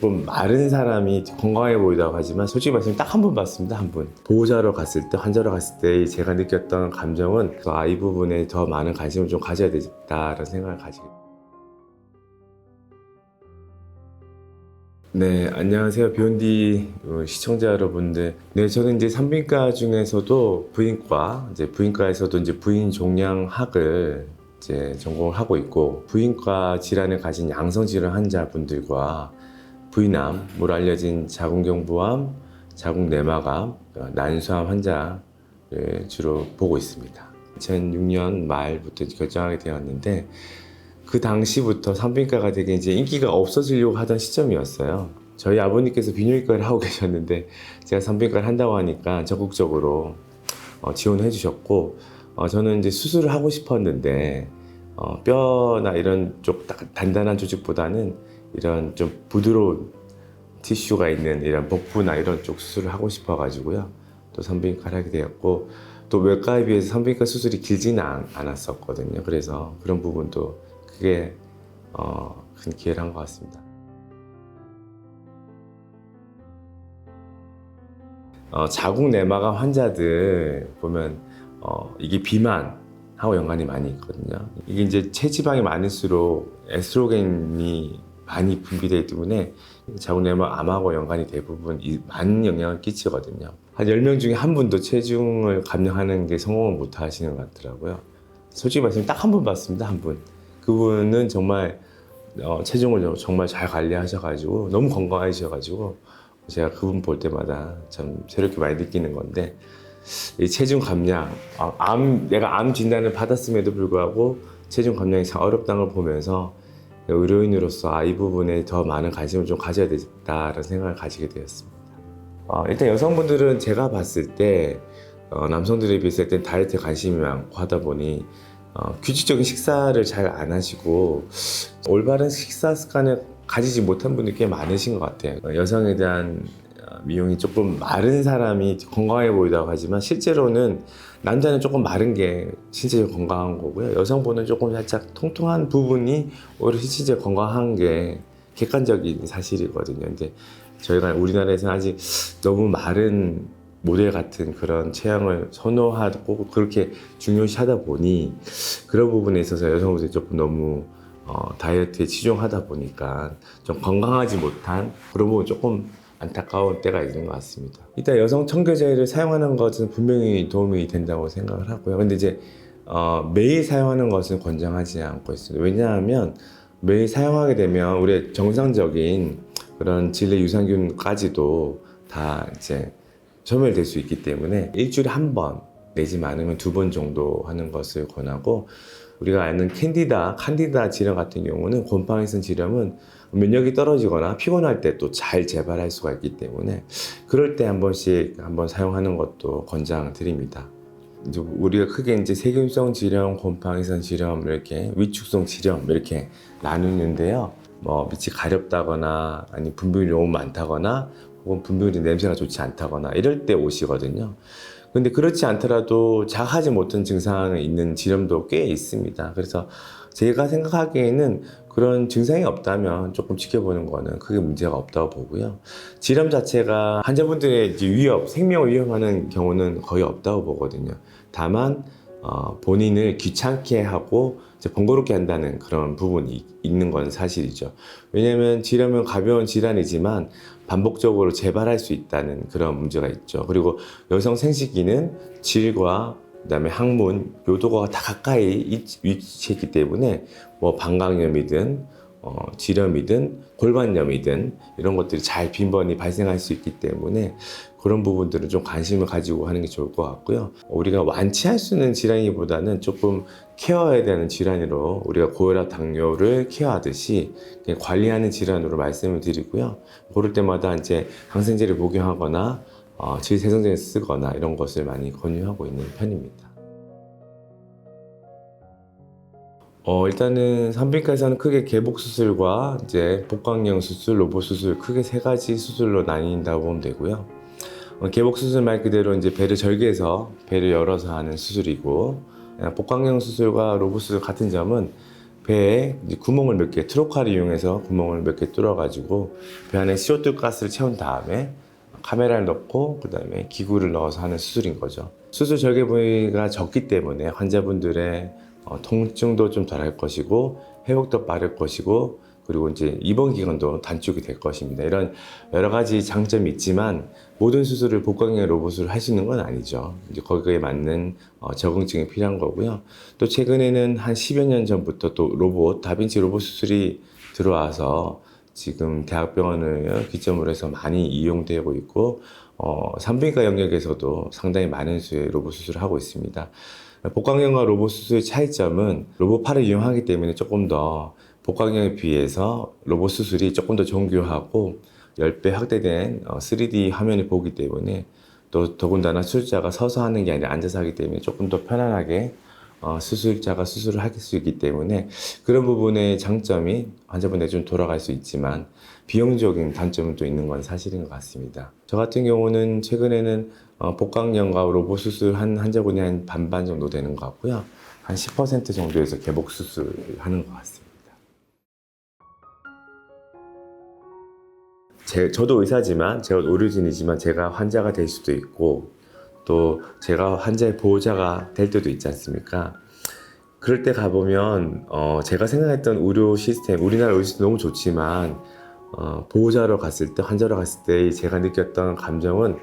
좀 마른 사람이 건강해 보이다고 하지만 솔직히 말하면 딱 한 번 봤습니다. 한 번. 보호자로 갔을 때, 환자로 갔을 때 제가 느꼈던 감정은 이 부분에 더 많은 관심을 좀 가져야 되겠다라는 생각을 가지게 됩니다. 네, 안녕하세요. 비욘디 시청자 여러분들. 네, 저는 이제 산부인과 중에서도 부인과에서도 이제 부인 종양학을 이제 전공을 하고 있고, 부인과 질환을 가진 양성 질환 환자분들과 부인암으로 알려진 자궁경부암, 자궁내막암, 난소암 환자를 주로 보고 있습니다. 2006년 말부터 결정하게 되었는데, 그 당시부터 산부인과가 되게 이제 인기가 없어지려고 하던 시점이었어요. 저희 아버님께서 비뇨기과를 하고 계셨는데 제가 산부인과를 한다고 하니까 적극적으로 지원해 주셨고, 저는 이제 수술을 하고 싶었는데 뼈나 이런 쪽 단단한 조직보다는 이런 좀 부드러운 티슈가 있는 이런 복부나 이런 쪽 수술을 하고 싶어 가지고요. 또 산부인과를 하게 되었고, 또 외과에 비해서 산부인과 수술이 길지는 않았었거든요. 그래서 그런 부분도 그게 큰 기회를 한 것 같습니다. 자궁내막암 환자들 보면 이게 비만하고 연관이 많이 있거든요. 이게 이제 체지방이 많을수록 에스트로겐이 많이 분비되기 때문에 자궁내막암하고 연관이 대부분 많은 영향을 끼치거든요. 한 10명 중에 한 분도 체중을 감량하는 게 성공을 못 하시는 것 같더라고요. 솔직히 말하면 딱 한 번 봤습니다. 한 분. 그분은 정말 체중을 정말 잘 관리하셔가지고 너무 건강하셔가지고 제가 그분 볼 때마다 참 새롭게 많이 느끼는 건데, 이 체중 감량, 내가 암 진단을 받았음에도 불구하고 체중 감량이 참 어렵다는 걸 보면서 의료인으로서 이 부분에 더 많은 관심을 좀 가져야 되겠다라는 생각을 가지게 되었습니다. 일단 여성분들은 제가 봤을 때 남성들에 비했을 때 다이어트에 관심이 많고 하다 보니 규칙적인 식사를 잘 안 하시고 올바른 식사 습관을 가지지 못한 분들이 꽤 많으신 것 같아요. 여성에 대한 미용이 조금 마른 사람이 건강해 보이다고 하지만 실제로는 남자는 조금 마른 게 신체적으로 건강한 거고요. 여성분은 조금 살짝 통통한 부분이 오히려 신체적으로 건강한 게 객관적인 사실이거든요. 근데 저희가 우리나라에서는 아직 너무 마른 모델 같은 그런 체형을 선호하고 그렇게 중요시 하다 보니 그런 부분에 있어서 여성분들이 조금 너무 다이어트에 치중하다 보니까 좀 건강하지 못한 그런 부분 조금 안타까운 때가 있는 것 같습니다. 일단 여성 청결제를 사용하는 것은 분명히 도움이 된다고 생각을 하고요. 근데 이제 매일 사용하는 것은 권장하지 않고 있습니다. 왜냐하면 매일 사용하게 되면 우리의 정상적인 그런 질내 유산균까지도 다 이제 소멸될 수 있기 때문에 일주일에 한 번 내지 많으면 2번 정도 하는 것을 권하고, 우리가 아는 칸디다 질염 같은 경우는 곰팡이성 질염은 면역이 떨어지거나 피곤할 때 또 잘 재발할 수가 있기 때문에 그럴 때 한 번씩 한번 사용하는 것도 권장드립니다. 이제 우리가 크게 이제 세균성 질염, 곰팡이성 질염, 이렇게 위축성 질염 이렇게 나누는데요. 밑이 가렵다거나 아니 분비물이 너무 많다거나 혹은 분비물이 냄새가 좋지 않다거나 이럴 때 오시거든요. 근데 그렇지 않더라도 자하지 못한 증상이 있는 질염도 꽤 있습니다. 그래서 제가 생각하기에는 그런 증상이 없다면 조금 지켜보는 거는 크게 문제가 없다고 보고요. 질염 자체가 환자분들의 생명을 위협하는 경우는 거의 없다고 보거든요. 다만 본인을 귀찮게 하고 번거롭게 한다는 그런 부분이 있는 건 사실이죠. 왜냐하면 질염은 가벼운 질환이지만 반복적으로 재발할 수 있다는 그런 문제가 있죠. 그리고 여성 생식기는 질과 그다음에 항문, 요도가 다 가까이 위치했기 때문에 방광염이든 질염이든 골반염이든 이런 것들이 잘 빈번히 발생할 수 있기 때문에 그런 부분들은 좀 관심을 가지고 하는 게 좋을 것 같고요. 우리가 완치할 수 있는 질환이보다는 조금 케어해야 되는 질환으로 우리가 고혈압, 당뇨를 케어하듯이 그냥 관리하는 질환으로 말씀을 드리고요. 그럴 때마다 이제 항생제를 복용하거나 질세정제를 쓰거나 이런 것을 많이 권유하고 있는 편입니다. 일단은 산부인과에서는 크게 개복 수술과 이제 복강령 수술, 로봇 수술 크게 3가지 수술로 나뉜다고 보면 되고요. 개복 수술 말 그대로 이제 배를 절개해서 배를 열어서 하는 수술이고, 복강령 수술과 로봇 수술 같은 점은 배에 이제 구멍을 몇 개, 트로카를 이용해서 구멍을 몇 개 뚫어가지고 배 안에 CO2 가스를 채운 다음에 카메라를 넣고 그 다음에 기구를 넣어서 하는 수술인 거죠. 수술 절개 부위가 적기 때문에 환자분들의 통증도 좀 덜할 것이고 회복도 빠를 것이고 그리고 이제 입원 기간도 단축이 될 것입니다. 이런 여러 가지 장점이 있지만 모든 수술을 복강경 로봇으로 할 수 있는 건 아니죠. 이제 거기에 맞는 적응증이 필요한 거고요. 또 최근에는 한 10여 년 전부터 또 로봇, 다빈치 로봇 수술이 들어와서 지금 대학병원을 기점으로 해서 많이 이용되고 있고 산부인과 영역에서도 상당히 많은 수의 로봇 수술을 하고 있습니다. 복강경과 로봇 수술의 차이점은 로봇팔을 이용하기 때문에 조금 더 복강경에 비해서 로봇 수술이 조금 더 정교하고 10배 확대된 3D 화면을 보기 때문에 또 더군다나 수술자가 서서 하는 게 아니라 앉아서 하기 때문에 조금 더 편안하게 수술자가 수술을 할 수 있기 때문에 그런 부분의 장점이 환자분에게 좀 돌아갈 수 있지만 비용적인 단점은 또 있는 건 사실인 것 같습니다. 저 같은 경우는 최근에는 복강경과 로봇 수술 한 환자분이 한 반반 정도 되는 것 같고요. 한 10% 정도에서 개복 수술을 하는 것 같습니다. 저도 의사지만 제가 의료진이지만 제가 환자가 될 수도 있고 또 제가 환자의 보호자가 될 때도 있지 않습니까? 그럴 때 가보면 제가 생각했던 의료 시스템, 우리나라 의료 시스템 너무 좋지만 보호자로 갔을 때, 환자로 갔을 때 제가 느꼈던 감정은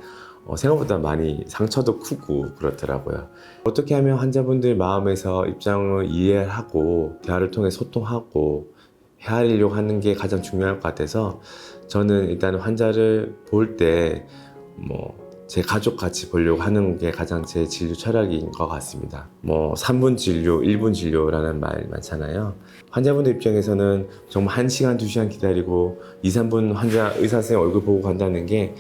생각보다 많이 상처도 크고 그렇더라고요. 어떻게 하면 환자분들 마음에서 입장을 이해하고 대화를 통해 소통하고 헤아리려고 하는 게 가장 중요할 것 같아서 저는 일단 환자를 볼 때 제 가족 같이 보려고 하는 게 가장 제 진료 철학인 것 같습니다. 3분 진료, 1분 진료라는 말 많잖아요. 환자분들 입장에서는 정말 1시간, 2시간 기다리고 2, 3분 환자 의사 선생님 얼굴 보고 간다는 게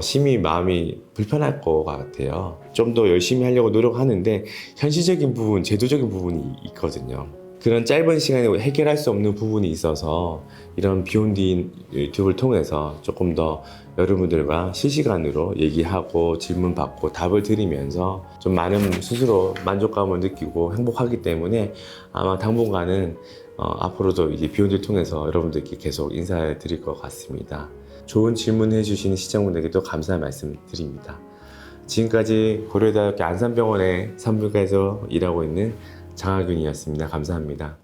심히 마음이 불편할 것 같아요. 좀 더 열심히 하려고 노력하는데 현실적인 부분, 제도적인 부분이 있거든요. 그런 짧은 시간에 해결할 수 없는 부분이 있어서 이런 비욘디 유튜브를 통해서 조금 더 여러분들과 실시간으로 얘기하고 질문 받고 답을 드리면서 좀 많은 스스로 만족감을 느끼고 행복하기 때문에 아마 당분간은 앞으로도 이제 비욘디를 통해서 여러분들께 계속 인사해 드릴 것 같습니다. 좋은 질문해 주시는 시청자분들께도 감사의 말씀 드립니다. 지금까지 고려대학교 안산병원의 산부인과에서 일하고 있는 장하균이었습니다. 감사합니다.